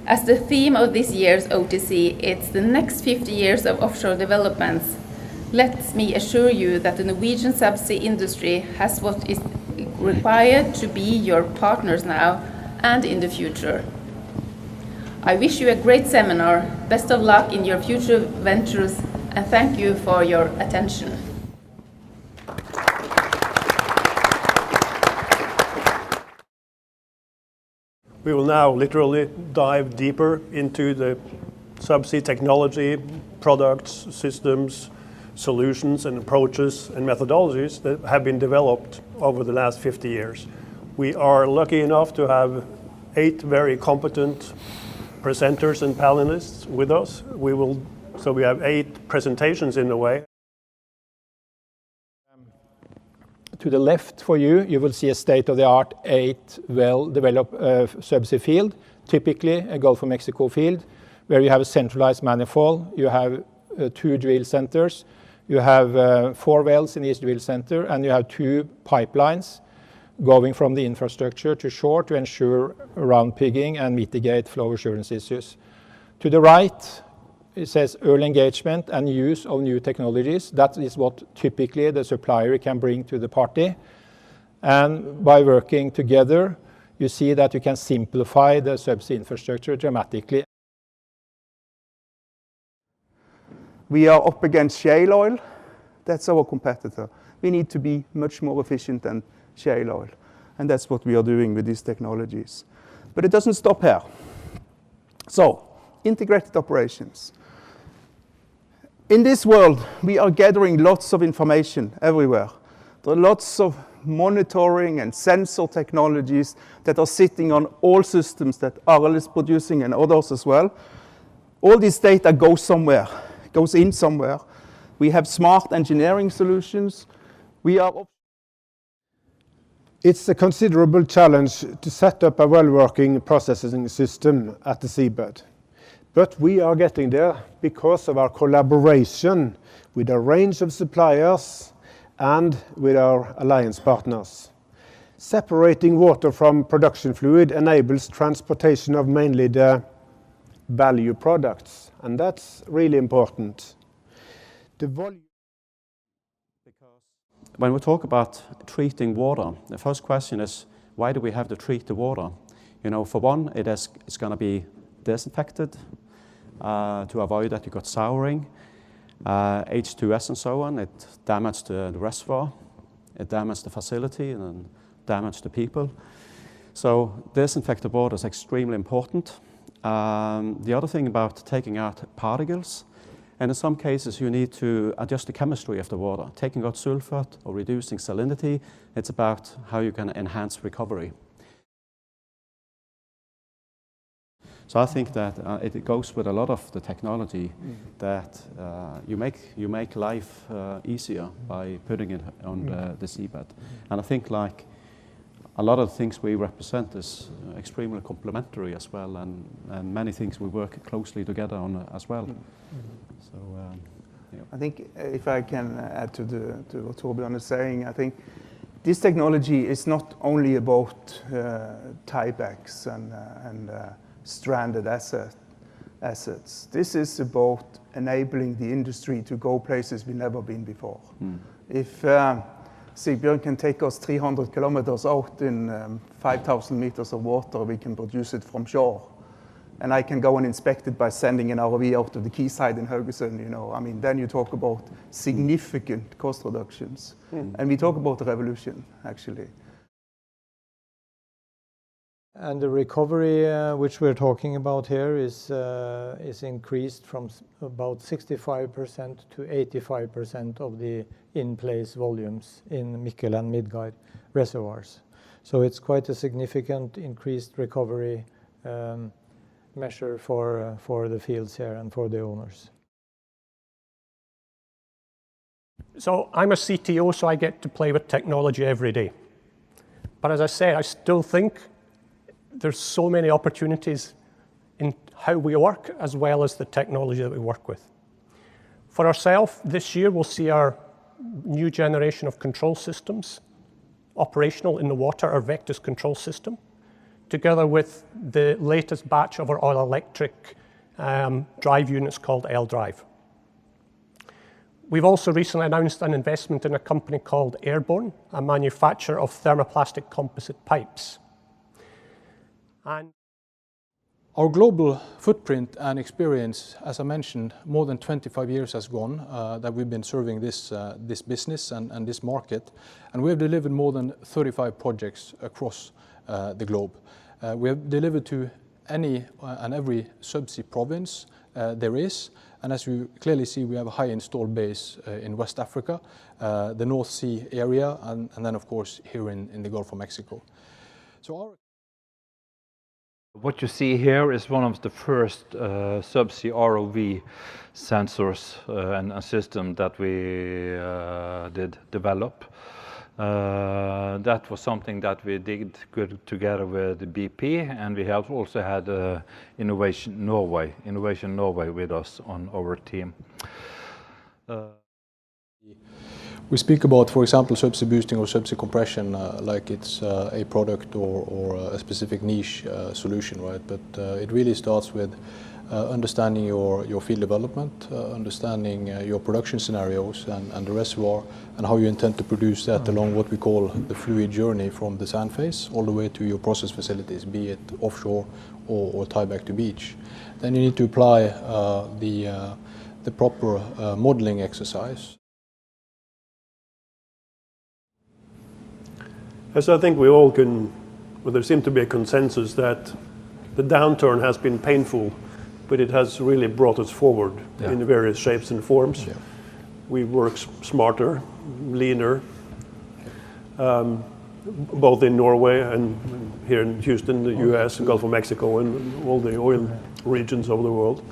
As the theme of this year's OTC, it's the next 50 years of offshore developments. Let me assure you that the Norwegian subsea industry has what is required to be your partners now and in the future. I wish you a great seminar, best of luck in your future ventures, and thank you for your attention. We will now literally dive deeper into the subsea technology, products, systems, solutions and approaches and methodologies that have been developed over the last 50 years. We are lucky enough to have 8 very competent presenters and panelists with us. So we have 8 presentations in a way. To the left for you, you will see a state-of-the-art 8 well-developed subsea field, typically a Gulf of Mexico field, where you have a centralized manifold, you have 2 drill centers, you have 4 wells in each drill center, and you have 2 pipelines going from the infrastructure to shore to ensure round pigging and mitigate flow assurance issues. To the right, it says early engagement and use of new technologies. That is what typically the supplier can bring to the party. And by working together, you see that you can simplify the subsea infrastructure dramatically. We are up against shale oil. That's our competitor. We need to be much more efficient than shale oil. And that's what we are doing with these technologies. But it doesn't stop here. So, integrated operations. In this world, we are gathering lots of information everywhere. There are lots of monitoring and sensor technologies that are sitting on all systems that RL is producing and others as well. All this data goes somewhere, goes in somewhere. We have smart engineering solutions. It's a considerable challenge to set up a well-working processing system at the seabed. But we are getting there because of our collaboration with a range of suppliers and with our alliance partners. Separating water from production fluid enables transportation of mainly the value products, and that's really important. The volume. When we talk about treating water, the first question is, why do we have to treat the water? You know, for one, it's going to be disinfected to avoid that you got souring, H2S and so on. It damaged the reservoir, it damaged the facility, and then damaged the people. So disinfected water is extremely important. The other thing about taking out particles, and in some cases you need to adjust the chemistry of the water. Taking out sulfate or reducing salinity, it's about how you can enhance recovery. So I think that it goes with a lot of the technology that you make life easier by putting it on the seabed. And I think like a lot of the things we represent is extremely complementary as well, and many things we work closely together on as well. So, yeah. I think if I can add to what Torbjørn is saying, I think this technology is not only about tiebacks and stranded assets. This is about enabling the industry to go places we've never been before. If Sigbjørn can take us 300 kilometers out in 5,000 meters of water, we can produce it from shore. And I can go and inspect it by sending an ROV out to the quayside in Haugesund, you know. I mean, then you talk about significant cost reductions. And we talk about a revolution, actually. And the recovery which we're talking about here is increased from about 65% to 85% of the in-place volumes in Mikkel and Midgard reservoirs. So it's quite a significant increased recovery measure for the fields here and for the owners. So I'm a CTO, so I get to play with technology every day. But as I say, I still think there's so many opportunities in how we work as well as the technology that we work with. For ourselves, this year we'll see our new generation of control systems operational in the water, our Vectus control system. together with the latest batch of our all-electric drive units called L-Drive. We've also recently announced an investment in a company called Airborne, a manufacturer of thermoplastic composite pipes. And our global footprint and experience, as I mentioned, more than 25 years has gone that we've been serving this business and this market, and we have delivered more than 35 projects across the globe. We have delivered to any and every subsea province there is, and as you clearly see, we have a high installed base in West Africa, the North Sea area, and then of course here in the Gulf of Mexico. What you see here is one of the first subsea ROV sensors and a system that we did develop. That was something that we did good together with BP, and we have also had Innovation Norway with us on our team. We speak about, for example, subsea boosting or subsea compression like it's a product or a specific niche solution, right? But it really starts with understanding your field development, understanding your production scenarios and the reservoir, and how you intend to produce that along what we call the fluid journey from the sand phase all the way to your process facilities, be it offshore or tieback to beach. Then you need to apply the proper modeling exercise. As I think we all can, well, there seems to be a consensus that the downturn has been painful, but it has really brought us forward in various shapes and forms. Yeah. We work smarter, leaner, both in Norway and here in Houston, the US, and Gulf of Mexico, and all the oil regions of the world.